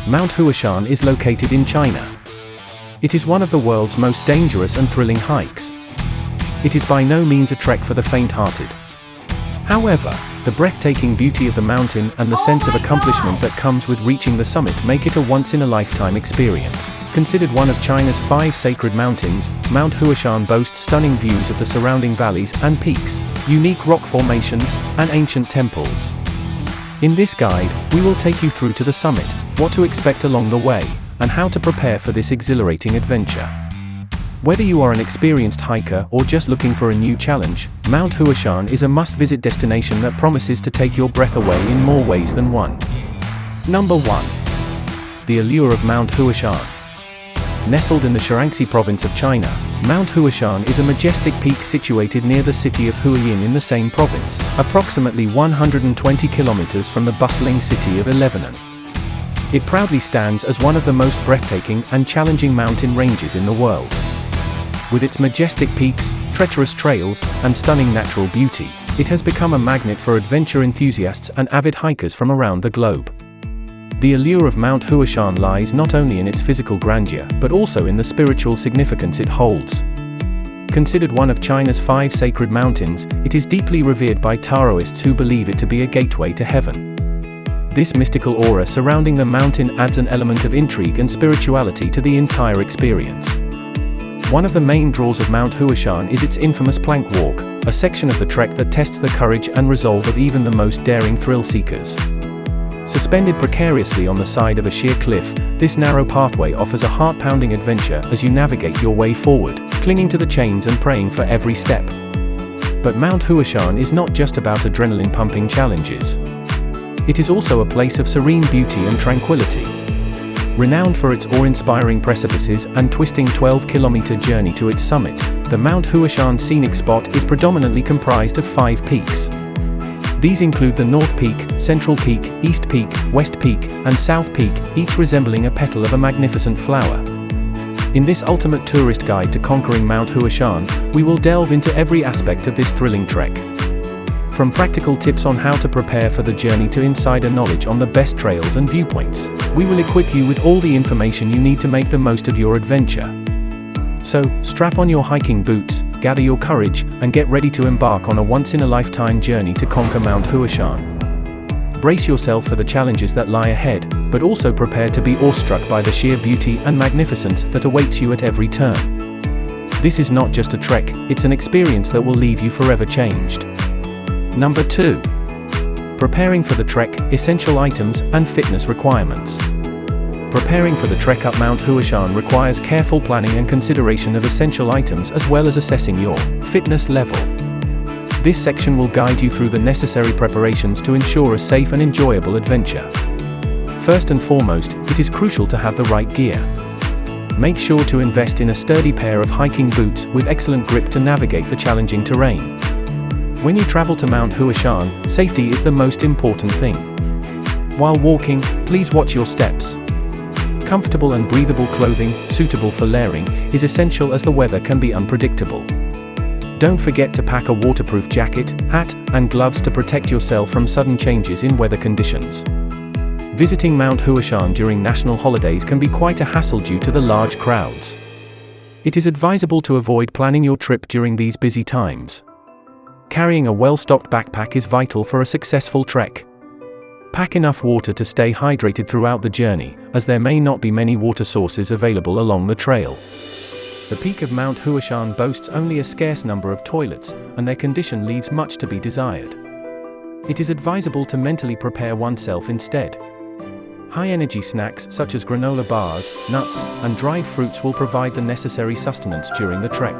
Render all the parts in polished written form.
Mount Huashan is located in China. It is one of the world's most dangerous and thrilling hikes. It is by no means a trek for the faint-hearted. However, the breathtaking beauty of the mountain and the sense of accomplishment that comes with reaching the summit make it a once-in-a-lifetime experience. Considered one of China's 5 sacred mountains, Mount Huashan boasts stunning views of the surrounding valleys and peaks, unique rock formations, and ancient temples. In this guide, we will take you through to the summit, what to expect along the way, and how to prepare for this exhilarating adventure. Whether you are an experienced hiker or just looking for a new challenge, Mount Huashan is a must-visit destination that promises to take your breath away in more ways than one. Number 1. The allure of Mount Huashan. Nestled in the Shaanxi province of China, Mount Huashan is a majestic peak situated near the city of Huashan in the same province, approximately 120 kilometers from the bustling city of Lebanon. It proudly stands as one of the most breathtaking and challenging mountain ranges in the world. With its majestic peaks, treacherous trails, and stunning natural beauty, it has become a magnet for adventure enthusiasts and avid hikers from around the globe. The allure of Mount Huashan lies not only in its physical grandeur, but also in the spiritual significance it holds. Considered one of China's 5 sacred mountains, it is deeply revered by Taoists who believe it to be a gateway to heaven. This mystical aura surrounding the mountain adds an element of intrigue and spirituality to the entire experience. One of the main draws of Mount Huashan is its infamous plank walk, a section of the trek that tests the courage and resolve of even the most daring thrill seekers. Suspended precariously on the side of a sheer cliff, this narrow pathway offers a heart-pounding adventure as you navigate your way forward, clinging to the chains and praying for every step. But Mount Huashan is not just about adrenaline-pumping challenges. It is also a place of serene beauty and tranquility. Renowned for its awe-inspiring precipices and twisting 12-kilometer journey to its summit, the Mount Huashan scenic spot is predominantly comprised of 5 peaks. These include the North Peak, Central Peak, East Peak, West Peak, and South Peak, each resembling a petal of a magnificent flower. In this ultimate tourist guide to conquering Mount Huashan, we will delve into every aspect of this thrilling trek. From practical tips on how to prepare for the journey to insider knowledge on the best trails and viewpoints, we will equip you with all the information you need to make the most of your adventure. So, strap on your hiking boots, gather your courage, and get ready to embark on a once-in-a-lifetime journey to conquer Mount Huashan. Brace yourself for the challenges that lie ahead, but also prepare to be awestruck by the sheer beauty and magnificence that awaits you at every turn. This is not just a trek, it's an experience that will leave you forever changed. Number 2. Preparing for the trek, essential items and fitness requirements. Preparing for the trek up Mount Huashan requires careful planning and consideration of essential items as well as assessing your fitness level. This section will guide you through the necessary preparations to ensure a safe and enjoyable adventure. First and foremost, it is crucial to have the right gear. Make sure to invest in a sturdy pair of hiking boots with excellent grip to navigate the challenging terrain. When you travel to Mount Huashan, safety is the most important thing. While walking, please watch your steps. Comfortable and breathable clothing, suitable for layering, is essential as the weather can be unpredictable. Don't forget to pack a waterproof jacket, hat, and gloves to protect yourself from sudden changes in weather conditions. Visiting Mount Huashan during national holidays can be quite a hassle due to the large crowds. It is advisable to avoid planning your trip during these busy times. Carrying a well-stocked backpack is vital for a successful trek. Pack enough water to stay hydrated throughout the journey, as there may not be many water sources available along the trail. The peak of Mount Huashan boasts only a scarce number of toilets, and their condition leaves much to be desired. It is advisable to mentally prepare oneself instead. High-energy snacks such as granola bars, nuts, and dried fruits will provide the necessary sustenance during the trek.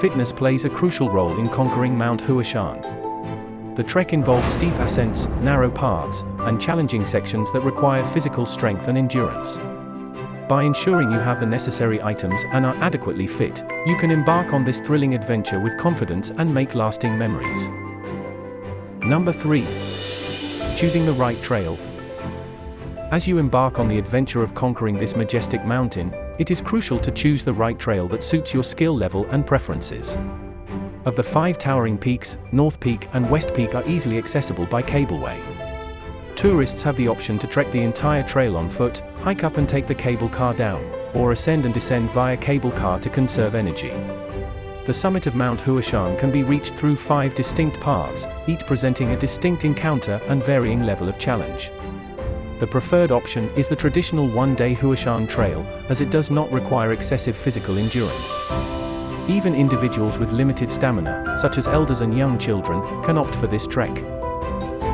Fitness plays a crucial role in conquering Mount Huashan. The trek involves steep ascents, narrow paths, and challenging sections that require physical strength and endurance. By ensuring you have the necessary items and are adequately fit, you can embark on this thrilling adventure with confidence and make lasting memories. Number 3. Choosing the right trail. As you embark on the adventure of conquering this majestic mountain, it is crucial to choose the right trail that suits your skill level and preferences. Of the 5 towering peaks, North Peak and West Peak are easily accessible by cableway. Tourists have the option to trek the entire trail on foot, hike up and take the cable car down, or ascend and descend via cable car to conserve energy. The summit of Mount Huashan can be reached through 5 distinct paths, each presenting a distinct encounter and varying level of challenge. The preferred option is the traditional one-day Huashan Trail, as it does not require excessive physical endurance. Even individuals with limited stamina, such as elders and young children, can opt for this trek.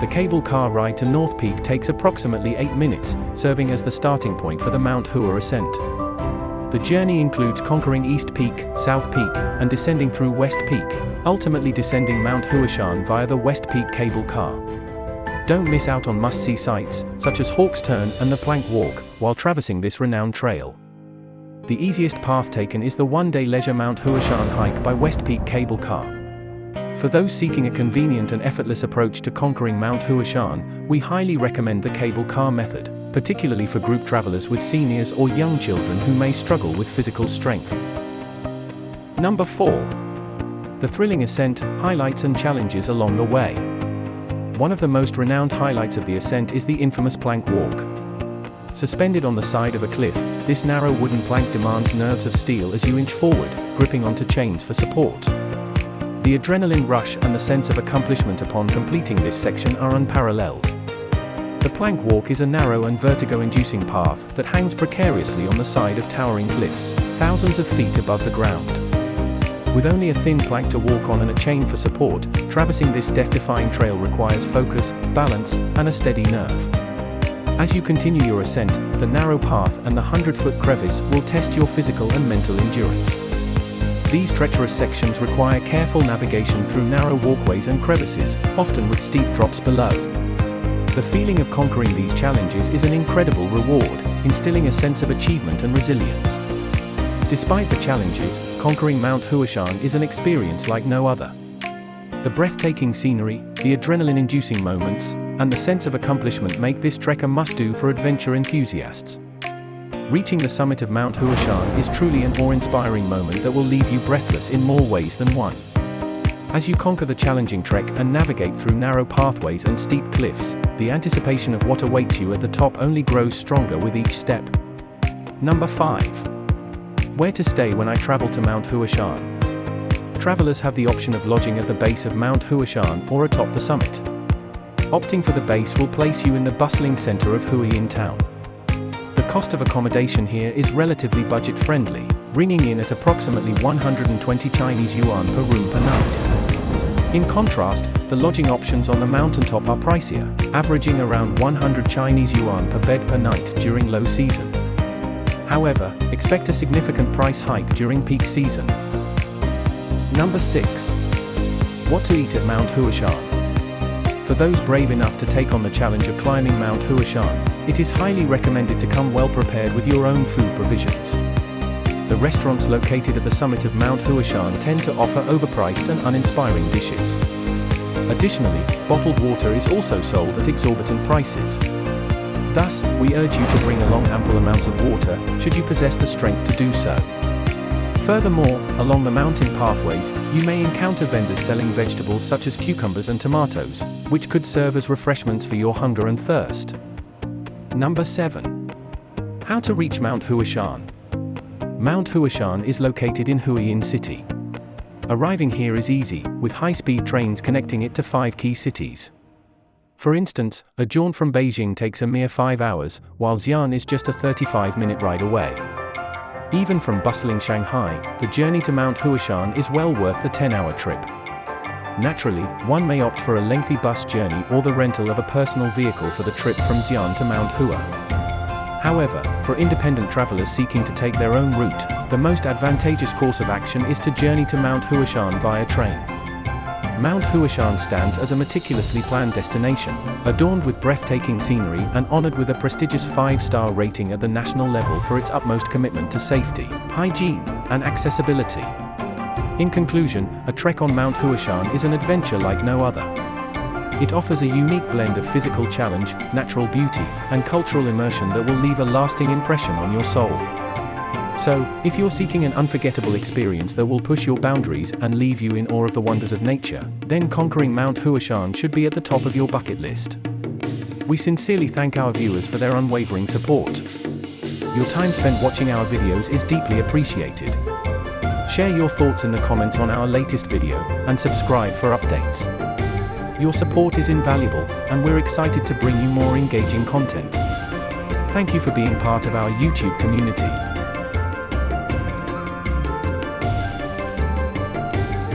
The cable car ride to North Peak takes approximately 8 minutes, serving as the starting point for the Mount Hua ascent. The journey includes conquering East Peak, South Peak, and descending through West Peak, ultimately descending Mount Huashan via the West Peak cable car. Don't miss out on must-see sights, such as Hawk's Turn and the Plank Walk, while traversing this renowned trail. The easiest path taken is the one-day leisure Mount Huashan hike by West Peak cable car. For those seeking a convenient and effortless approach to conquering Mount Huashan, we highly recommend the cable car method, particularly for group travelers with seniors or young children who may struggle with physical strength. Number 4. The thrilling ascent, highlights and challenges along the way. One of the most renowned highlights of the ascent is the infamous Plank Walk. Suspended on the side of a cliff, this narrow wooden plank demands nerves of steel as you inch forward, gripping onto chains for support. The adrenaline rush and the sense of accomplishment upon completing this section are unparalleled. The Plank Walk is a narrow and vertigo-inducing path that hangs precariously on the side of towering cliffs, thousands of feet above the ground. With only a thin plank to walk on and a chain for support, traversing this death-defying trail requires focus, balance, and a steady nerve. As you continue your ascent, the narrow path and the 100-foot crevice will test your physical and mental endurance. These treacherous sections require careful navigation through narrow walkways and crevices, often with steep drops below. The feeling of conquering these challenges is an incredible reward, instilling a sense of achievement and resilience. Despite the challenges, conquering Mount Huashan is an experience like no other. The breathtaking scenery, the adrenaline-inducing moments, and the sense of accomplishment make this trek a must-do for adventure enthusiasts. Reaching the summit of Mount Huashan is truly an awe-inspiring moment that will leave you breathless in more ways than one. As you conquer the challenging trek and navigate through narrow pathways and steep cliffs, the anticipation of what awaits you at the top only grows stronger with each step. Number 5. Where to stay when I travel to Mount Huashan? Travelers have the option of lodging at the base of Mount Huashan or atop the summit. Opting for the base will place you in the bustling center of Hualien town. The cost of accommodation here is relatively budget-friendly, ringing in at approximately 120 Chinese yuan per room per night. In contrast, the lodging options on the mountaintop are pricier, averaging around 100 Chinese yuan per bed per night during low season. However, expect a significant price hike during peak season. Number 6. What to eat at Mount Huashan? For those brave enough to take on the challenge of climbing Mount Huashan, it is highly recommended to come well prepared with your own food provisions. The restaurants located at the summit of Mount Huashan tend to offer overpriced and uninspiring dishes. Additionally, bottled water is also sold at exorbitant prices. Thus, we urge you to bring along ample amounts of water, should you possess the strength to do so. Furthermore, along the mountain pathways, you may encounter vendors selling vegetables such as cucumbers and tomatoes, which could serve as refreshments for your hunger and thirst. Number 7. How to reach Mount Huashan? Mount Huashan is located in Hualien City. Arriving here is easy, with high-speed trains connecting it to 5 key cities. For instance, a jaunt from Beijing takes a mere 5 hours, while Xi'an is just a 35-minute ride away. Even from bustling Shanghai, the journey to Mount Huashan is well worth the 10-hour trip. Naturally, one may opt for a lengthy bus journey or the rental of a personal vehicle for the trip from Xi'an to Mount Hua. However, for independent travelers seeking to take their own route, the most advantageous course of action is to journey to Mount Huashan via train. Mount Huashan stands as a meticulously planned destination, adorned with breathtaking scenery and honored with a prestigious 5-star rating at the national level for its utmost commitment to safety, hygiene, and accessibility. In conclusion, a trek on Mount Huashan is an adventure like no other. It offers a unique blend of physical challenge, natural beauty, and cultural immersion that will leave a lasting impression on your soul. So, if you're seeking an unforgettable experience that will push your boundaries and leave you in awe of the wonders of nature, then conquering Mount Huashan should be at the top of your bucket list. We sincerely thank our viewers for their unwavering support. Your time spent watching our videos is deeply appreciated. Share your thoughts in the comments on our latest video, and subscribe for updates. Your support is invaluable, and we're excited to bring you more engaging content. Thank you for being part of our YouTube community.